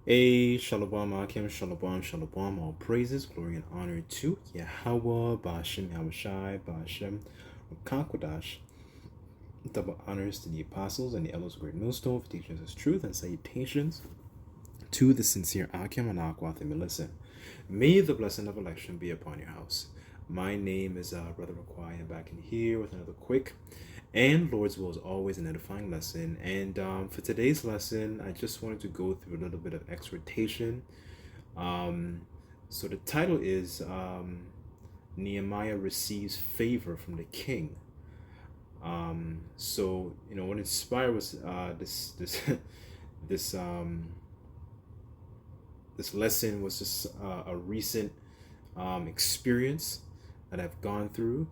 A Shalom Akim Shalom Shalom, all praises, glory and honor to Yahweh, Bashem Yahushai, Bashem Kakwadash. Double honors to the apostles and the elders of Great Millstone for teaching us truth, and salutations to the sincere Akim and Akwath and Melissa. May the blessing of election be upon your house. My name is Brother Requai. I'm back in here with another quick and Lord's will is always an edifying lesson. And for today's lesson, I just wanted to go through a little bit of exhortation. So the title is Nehemiah receives favor from the king. So what inspired was this this this lesson was just a recent experience that I've gone through,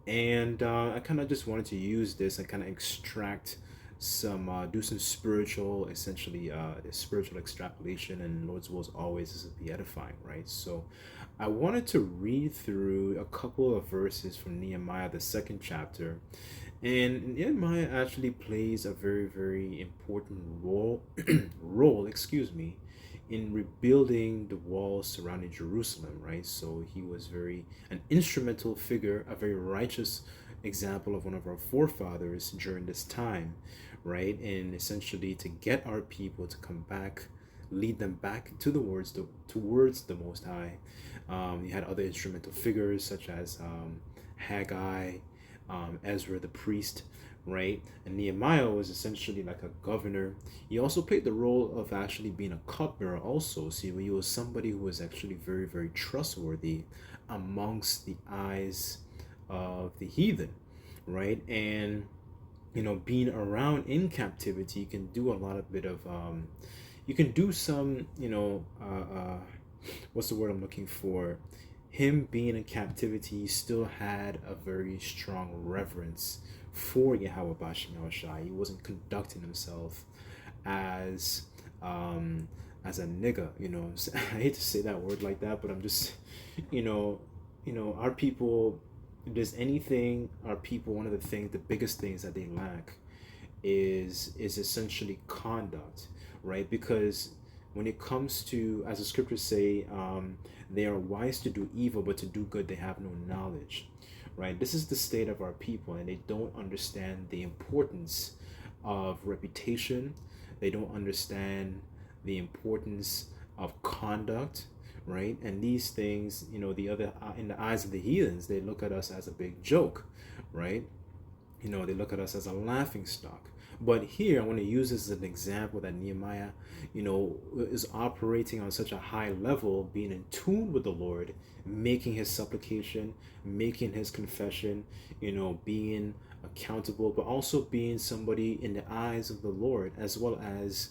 and I kind of just wanted to use this and kind of extract some do some spiritual, essentially spiritual extrapolation, and Lord's will is always is to be edifying, right? So I wanted to read through a couple of verses from Nehemiah, the second chapter. And Nehemiah actually plays a very, very important role, in rebuilding the walls surrounding Jerusalem, right? So he was an instrumental figure, a very righteous example of one of our forefathers during this time, right? And essentially to get our people to come back, lead them back towards the Most High. You had other instrumental figures such as Haggai, Ezra the priest, right? And Nehemiah was essentially like a governor. He also played the role of actually being a cupbearer also. See, he was somebody who was actually very, very trustworthy amongst the eyes of the heathen, right? And being around in captivity, you can do a lot of bit of you can do some, what's the word I'm looking for? Him being in captivity still had a very strong reverence for Yahweh Bashem Yahushai. He wasn't conducting himself as as a nigga, I hate to say that word like that, but I'm just, our people, if there's anything, our people, one of the things, the biggest things that they lack is essentially conduct, right? Because when it comes to, as the scriptures say, they are wise to do evil, but to do good they have no knowledge, right? This is the state of our people, and they don't understand the importance of reputation. They don't understand the importance of conduct, right? And these things, the other, in the eyes of the heathens, they look at us as a big joke, right? They look at us as a laughing stock. But here I want to use this as an example that Nehemiah, is operating on such a high level, being in tune with the Lord, making his supplication, making his confession, being accountable, but also being somebody in the eyes of the Lord, as well as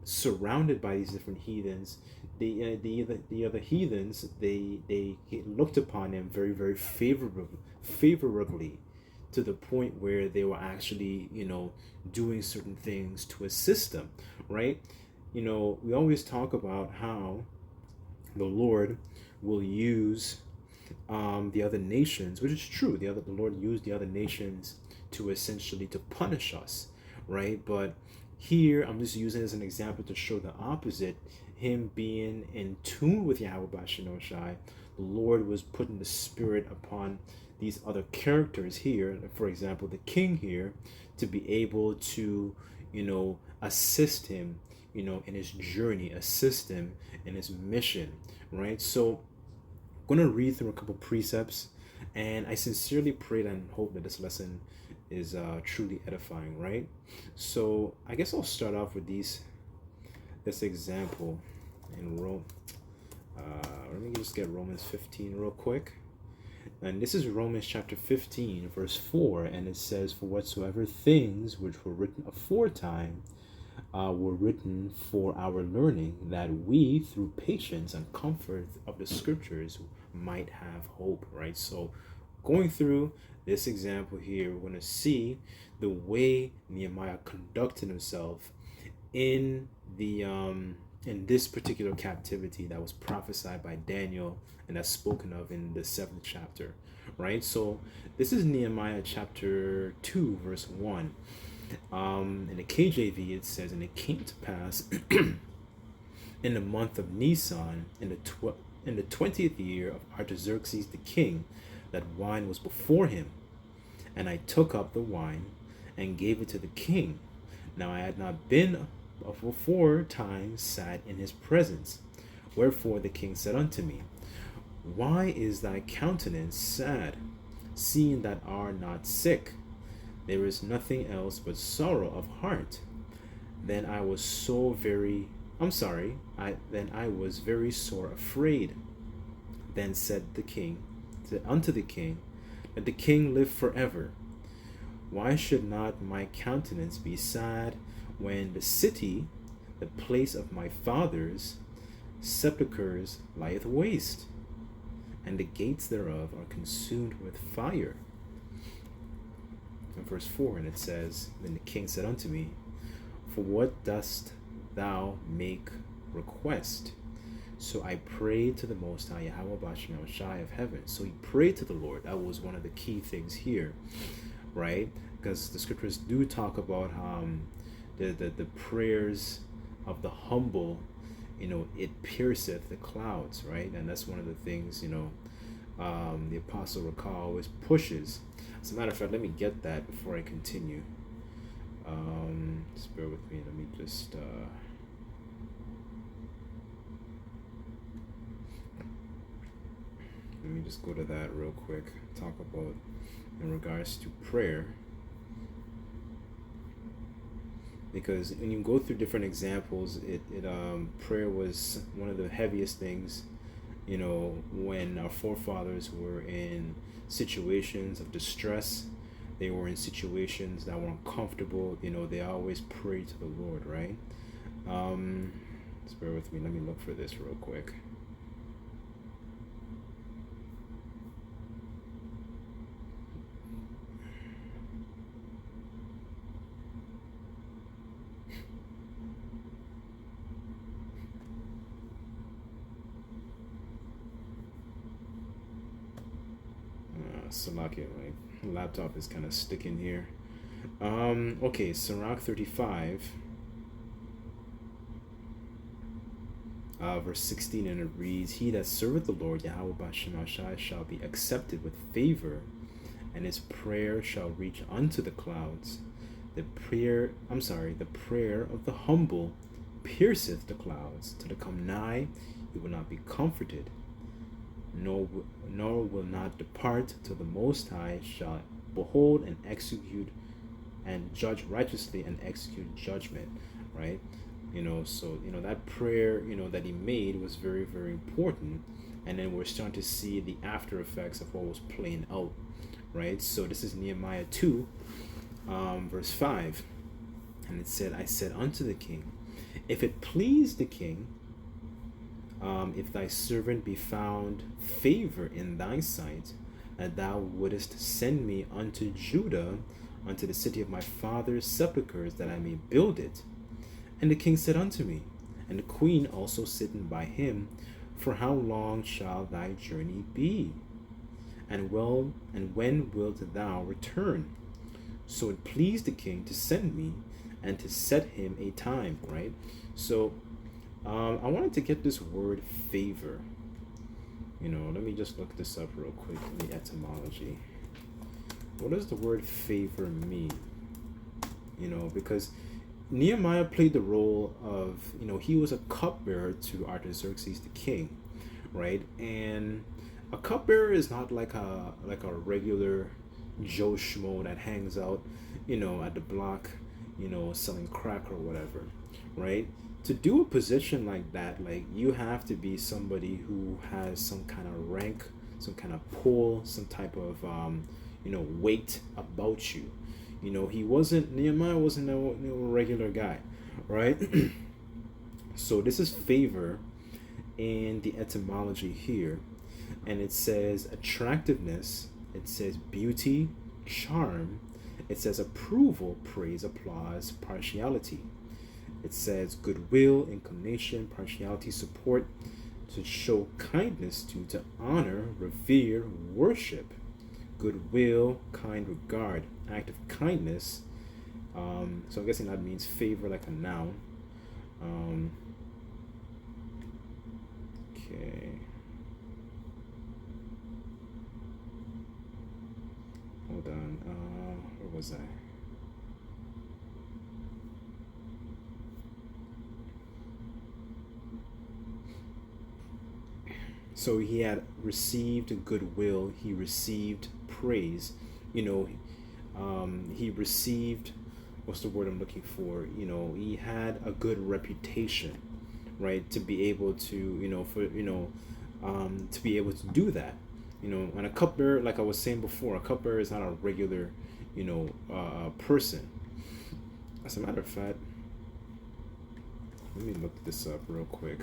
surrounded by these different heathens. The other heathens, they looked upon him very, very favorably, to the point where they were actually, doing certain things to assist them, right? We always talk about how the Lord will use the other nations, which is true. The Lord used the other nations to essentially to punish us, right? But here I'm just using it as an example to show the opposite. Him being in tune with Yahweh Bashem Shai, the Lord was putting the Spirit upon these other characters here, for example the king here, to be able to assist him in his journey, assist him in his mission, right? So I'm going to read through a couple precepts, and I sincerely pray and hope that this lesson is truly edifying, right? So I guess I'll start off with this example in Rome. Let me just get Romans 15 real quick. And this is Romans chapter 15, verse 4, and it says, "For whatsoever things which were written aforetime were written for our learning, that we, through patience and comfort of the scriptures, might have hope," right? So going through this example here, we're going to see the way Nehemiah conducted himself in in this particular captivity that was prophesied by Daniel and that's spoken of in the 7th chapter, right? So this is Nehemiah chapter 2, verse 1. In the KJV it says, "And it came to pass in the month of Nisan, in the 20th year of Artaxerxes the king, that wine was before him. And I took up the wine and gave it to the king. Now I had not been before time sat in his presence. Wherefore the king said unto me, Why is thy countenance sad, seeing that art not sick? There is nothing else but sorrow of heart. Then I was then I was very sore afraid. Then said the king unto the king, Let the king live forever. Why should not my countenance be sad when the city, the place of my fathers' sepulchres, lieth waste, and the gates thereof are consumed with fire? In verse 4, and it says, Then the king said unto me, For what dost thou make request? So I prayed to the Most High, Yahweh Bashim Shai of heaven. So he prayed to the Lord. That was one of the key things here, right? Because the scriptures do talk about the prayers of the humble, it pierceth the clouds, right? And that's one of the things, the Apostle Rakah always pushes. As a matter of fact, let me get that before I continue. Just bear with me. Let me just go to that real quick. Talk about in regards to prayer, because when you go through different examples, prayer was one of the heaviest things. When our forefathers were in situations of distress, they were in situations that were uncomfortable, they always prayed to the Lord, right? Just bear with me. Let me look for this real quick. Salakia, my laptop is kind of sticking here. Okay, Sirach 35, verse 16, and it reads, He that serveth the Lord, Yahweh Bashim Shai, shall be accepted with favor, and his prayer shall reach unto the clouds. The prayer of the humble pierceth the clouds. To the come nigh, he will not be comforted, nor will not depart till the Most High shall behold and execute and judge righteously and execute judgment, right? So that prayer that he made was very, very important, and then we're starting to see the after effects of what was playing out, right? So this is Nehemiah 2, verse 5, and it said, I said unto the king, If it please the king, if thy servant be found favor in thy sight, that thou wouldest send me unto Judah, unto the city of my father's sepulchres, that I may build it. And the king said unto me, and the queen also sitting by him, For how long shall thy journey be? And when wilt thou return? So it pleased the king to send me and to set him a time, right? So I wanted to get this word favor. Let me just look this up real quick in the etymology. What does the word favor mean? Because Nehemiah played the role of, he was a cupbearer to Artaxerxes the king, right? And a cupbearer is not like a regular Joe Schmo that hangs out, at the block, selling crack or whatever, right? To do a position like that, you have to be somebody who has some kind of rank, some kind of pull, some type of weight about you. Nehemiah wasn't no regular guy, right? So this is favor in the etymology here, and it says attractiveness, it says beauty, charm, it says approval, praise, applause, partiality. It says goodwill, inclination, partiality, support, to show kindness to honor, revere, worship, goodwill, kind regard, act of kindness. So I'm guessing that means favor, like a noun. Okay. Hold on. Where was I? So he had received goodwill. He received praise. You know, he received, what's the word I'm looking for? He had a good reputation, right? To be able to, to be able to do that. And a cupbearer, like I was saying before, a cupbearer is not a regular, person. As a matter of fact, let me look this up real quick.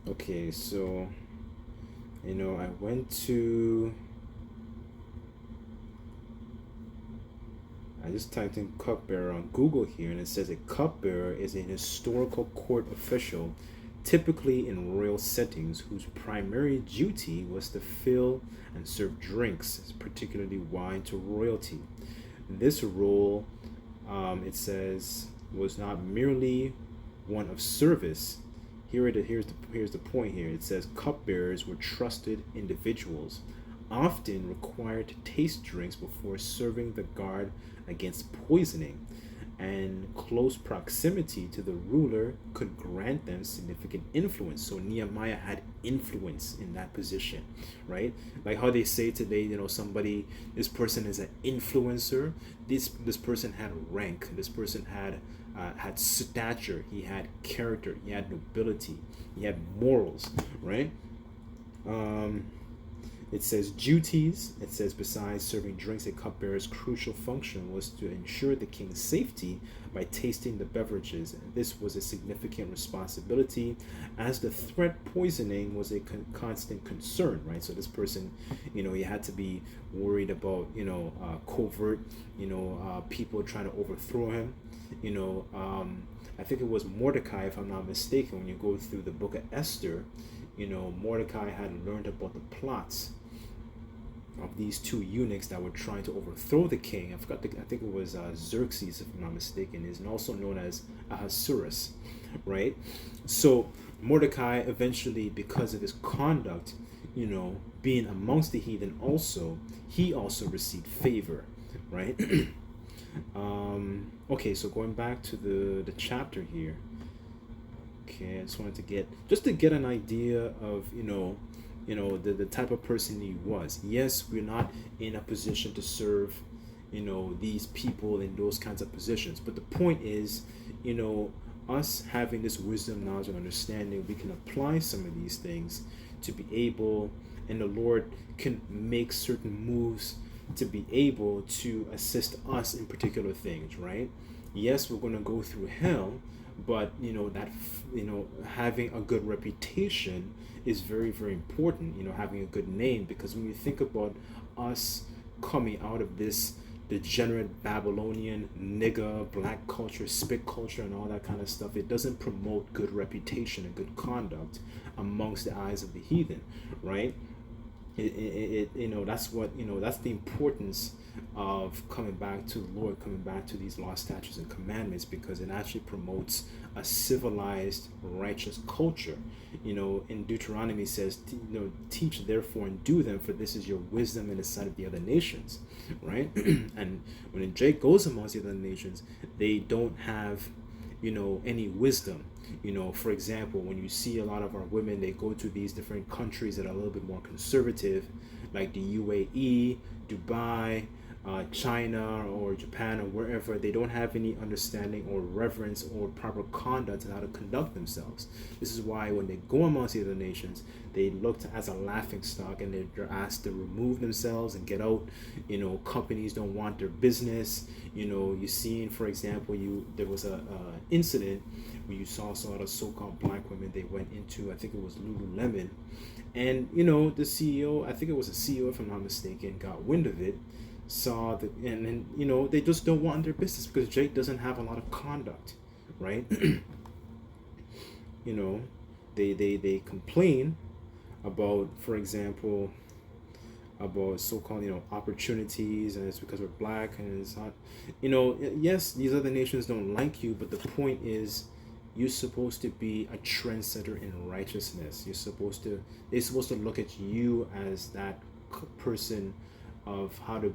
Okay, so I went to, I just typed in cupbearer on Google here, and it says a cupbearer is an historical court official, typically in royal settings, whose primary duty was to fill and serve drinks, particularly wine, to royalty. This role, it says, was not merely one of service. Here's the point here. It says cupbearers were trusted individuals, often required to taste drinks before serving the guard against poisoning, and close proximity to the ruler could grant them significant influence. So Nehemiah had influence in that position, right? Like how they say today, this person is an influencer. This person had rank. This person had stature. He had character. He had nobility. He had morals, right? It says duties. It says besides serving drinks, a cupbearer's crucial function was to ensure the king's safety by tasting the beverages. This was a significant responsibility, as the threat poisoning was a constant concern, right? So this person, he had to be worried about, covert, people trying to overthrow him. I think it was Mordecai, if I'm not mistaken, when you go through the book of Esther, Mordecai had learned about the plots of these two eunuchs that were trying to overthrow the king. I think it was Xerxes, if I'm not mistaken, is also known as Ahasuerus, right? So Mordecai eventually, because of his conduct, being amongst the heathen also, he also received favor, right? Okay, so going back to the chapter here. Okay, I just wanted to get an idea of the type of person he was. Yes, we're not in a position to serve these people in those kinds of positions, but the point is, us having this wisdom, knowledge, and understanding, we can apply some of these things to be able, and the Lord can make certain moves to be able to assist us in particular things, right? Yes, we're going to go through hell, but having a good reputation is very, very important. Having a good name, because when you think about us coming out of this degenerate Babylonian nigger black culture, spit culture, and all that kind of stuff, it doesn't promote good reputation and good conduct amongst the eyes of the heathen, right? That's what that's the importance of coming back to the Lord, coming back to these law, statutes, and commandments, because it actually promotes a civilized, righteous culture. In Deuteronomy it says, teach therefore and do them, for this is your wisdom in the sight of the other nations, right? And when Jake goes amongst the other nations, they don't have any wisdom. For example, when you see a lot of our women, they go to these different countries that are a little bit more conservative, like the UAE, Dubai, China, or Japan, or wherever. They don't have any understanding or reverence or proper conduct on how to conduct themselves. This is why when they go amongst the other nations, they looked as a laughing stock, and they're asked to remove themselves and get out. Companies don't want their business. You seen, for example, there was a incident where you saw a lot of so-called black women. They went into, I think it was Lululemon, and the CEO, I think it was a CEO, if I'm not mistaken, got wind of it, saw that, and then they just don't want their business because Jake doesn't have a lot of conduct, right? They complain about, for example, about so-called, opportunities, and it's because we're black, and it's not, yes, these other nations don't like you, but the point is, you're supposed to be a trendsetter in righteousness. They're supposed to look at you as that person of how to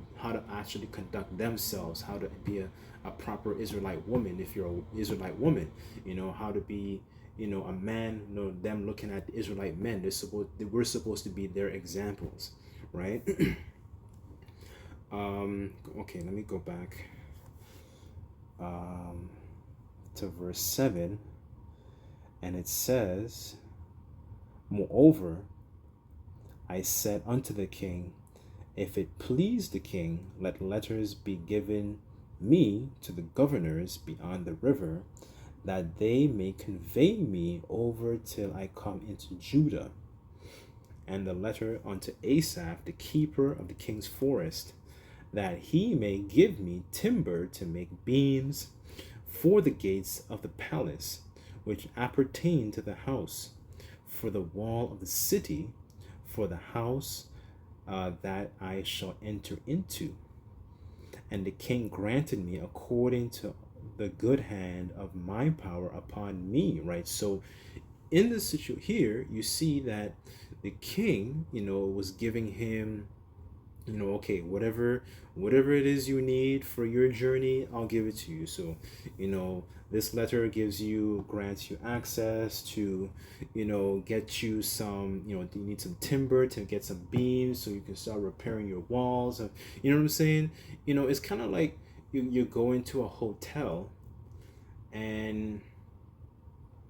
actually conduct themselves, how to be a proper Israelite woman. If you're an Israelite woman, how to be, a man. Them looking at the Israelite men, we're supposed to be their examples, right? Okay, let me go back to verse 7, and it says, moreover, I said unto the king, if it please the king, let letters be given me to the governors beyond the river, that they may convey me over till I come into Judah. And the letter unto Asaph, the keeper of the king's forest, that he may give me timber to make beams for the gates of the palace, which appertain to the house, for the wall of the city, for the house that I shall enter into. And the king granted me according to the good hand of my power upon me, right? So in this situation here, you see that the king, was giving him, okay, whatever it is you need for your journey, I'll give it to you. So, this letter grants you access to, get you some, you need some timber to get some beams so you can start repairing your walls. And you know what I'm saying? It's kind of like you go into a hotel, and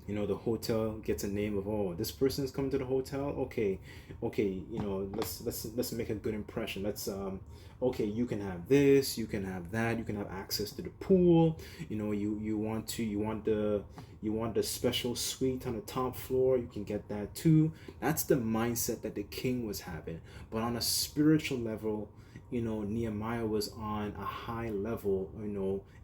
the hotel gets a name of, oh, this person's coming to the hotel. Okay, let's make a good impression. Okay, you can have this, you can have that, you can have access to the pool. You want the special suite on the top floor, you can get that too. That's the mindset that the king was having. But on a spiritual level, Nehemiah was on a high level,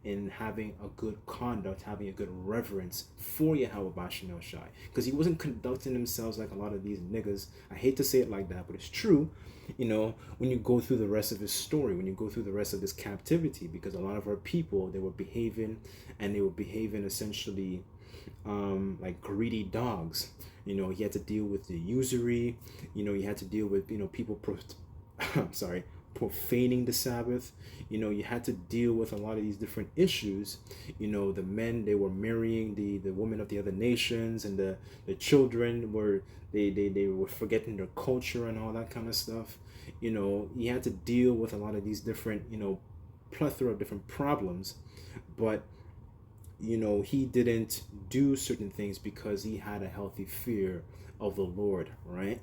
in having a good conduct, having a good reverence for Yahweh Bashim Shai. Because he wasn't conducting himself like a lot of these niggas. I hate to say it like that, but it's true. When you go through the rest of his story, when you go through the rest of this captivity, because a lot of our people, they were behaving essentially like greedy dogs. He had to deal with the usury. He had to deal with, people I'm sorry, profaning the Sabbath. You had to deal with a lot of these different issues. The men, they were marrying the women of the other nations, and the children were they were forgetting their culture and all that kind of stuff. He had to deal with a lot of these different, plethora of different problems. But he didn't do certain things because he had a healthy fear of the Lord, right?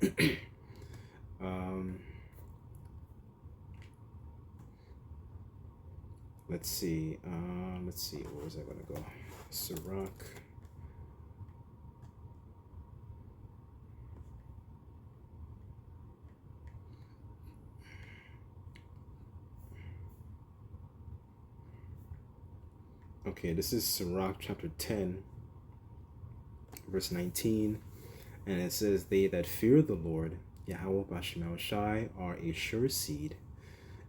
Let's see, where was I going to go? Sirach. Okay, this is Sirach chapter 10, verse 19, and it says, they that fear the Lord, Yahweh Bashim Shai, are a sure seed,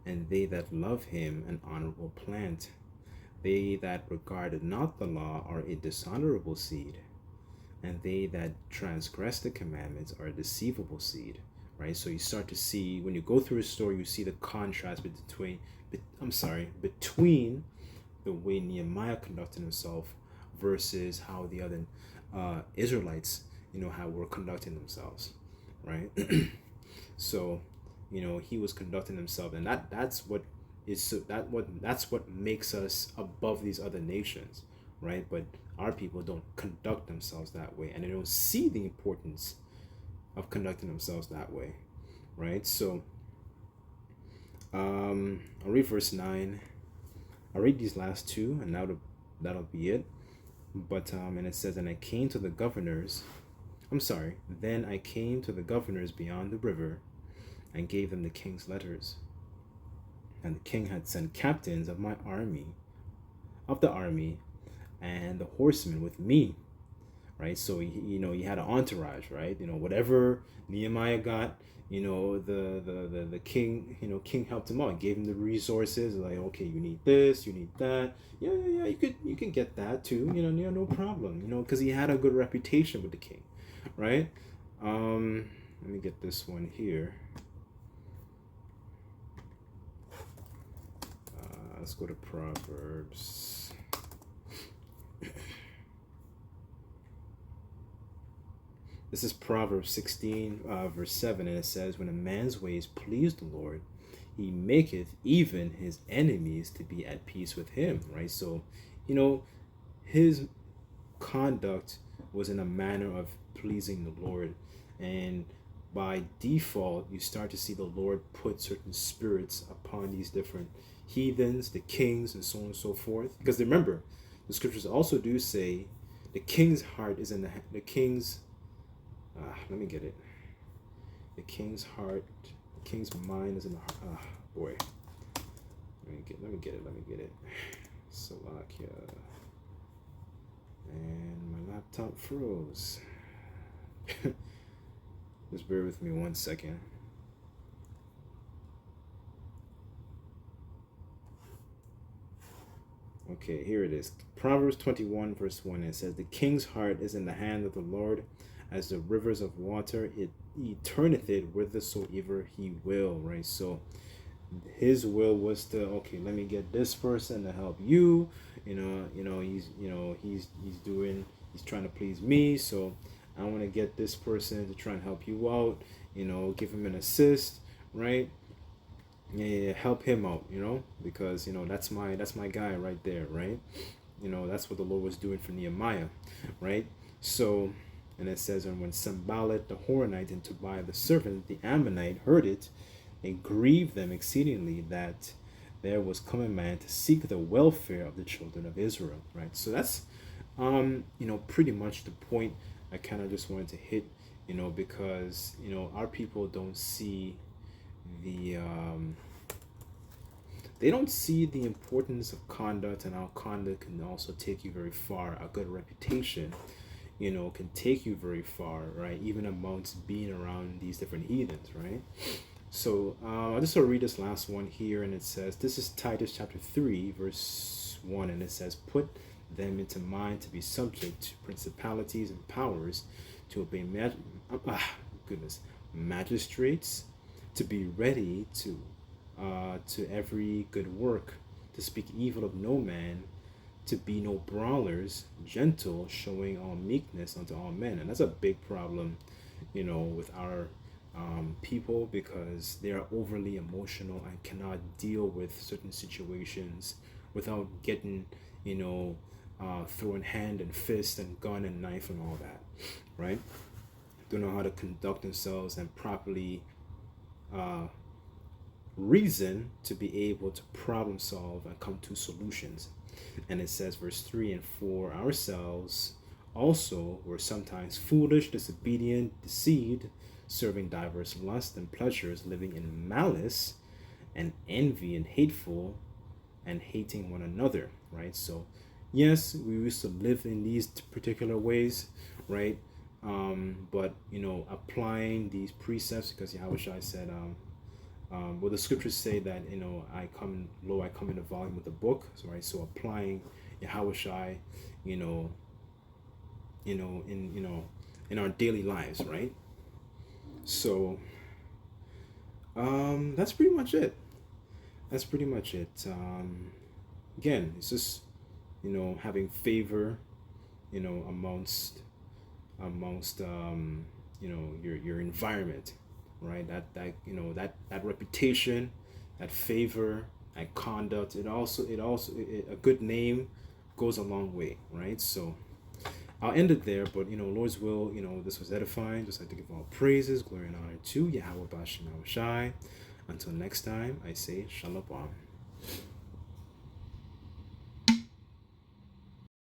and they that love him an honorable plant. They that regard not the law are a dishonorable seed, and they that transgress the commandments are a deceivable seed, right? So you start to see, when you go through a story, you see the contrast between the way Nehemiah conducted himself versus how the other Israelites, how were conducting themselves, right? So he was conducting himself, and that's what makes us above these other nations, right? But our people don't conduct themselves that way, and they don't see the importance of conducting themselves that way, right? So I'll read verse 9. I'll read these last two, and that'll be it. But and it says, then I came to the governors beyond the river, and gave them the king's letters. And the king had sent captains of the army, and the horsemen with me, right? So he had an entourage, right? Whatever Nehemiah got, the king, king helped him out, gave him the resources. Like, okay, you need this, you need that. Yeah, you can get that too. No problem. Because he had a good reputation with the king, right? Let me get this one here. Let's go to Proverbs. This is Proverbs 16, verse 7, and it says, when a man's ways please the Lord, he maketh even his enemies to be at peace with him, right? So, his conduct was in a manner of pleasing the Lord. And by default, you start to see the Lord put certain spirits upon these different heathens, the kings, and so on and so forth. Because remember, the scriptures also do say the king's heart is in the king's let me get it. The king's heart, the king's mind is in the heart. Boy. Let me get it. Salakia. And my laptop froze. Just bear with me 1 second. Okay, here it is. Proverbs 21, verse 1. It says, the king's heart is in the hand of the Lord, as the rivers of water. He turneth it whithersoever he will, right? So his will was to, okay, let me get this person to help you. He's trying to please me, so I want to get this person to try and help you out. Give him an assist, right? Yeah, help him out, because that's my guy right there, right? That's what the Lord was doing for Nehemiah, right? So, and it says, and when Sanballat the Horonite and Tobiah the servant, the Ammonite, heard it, it grieved them exceedingly that there was come a man to seek the welfare of the children of Israel, right? So that's, pretty much the point I kind of just wanted to hit, because, our people don't see the, they don't see the importance of conduct, and how conduct can also take you very far. A good reputation, can take you very far, right? Even amongst being around these different heathens, right? So I'll just read this last one here, and it says, this is Titus chapter 3, verse 1, and it says, put them into mind to be subject to principalities and powers, to obey magistrates, to be ready to every good work, to speak evil of no man, to be no brawlers, gentle, showing all meekness unto all men. And that's a big problem, with our people, because they are overly emotional and cannot deal with certain situations without getting, throwing hand and fist and gun and knife and all that, right? Don't know how to conduct themselves and properly reason to be able to problem solve and come to solutions. And it says, verse 3, and for ourselves also were sometimes foolish, disobedient, deceived, serving diverse lusts and pleasures, living in malice and envy and hateful, and hating one another, right? So yes, we used to live in these particular ways, right? But applying these precepts, because Yahushua said, well, the scriptures say that I come in the volume of the book, so, right? So applying Yahushua, in our daily lives, right? So that's pretty much it. Again, it's just having favor, amongst your environment, right? That reputation, that favor, that conduct, a good name goes a long way, right? So I'll end it there, but Lord's will, this was edifying. Just like to give all praises, glory, and honor to Yahweh Bashem Shai. Until next time, I say Shalom.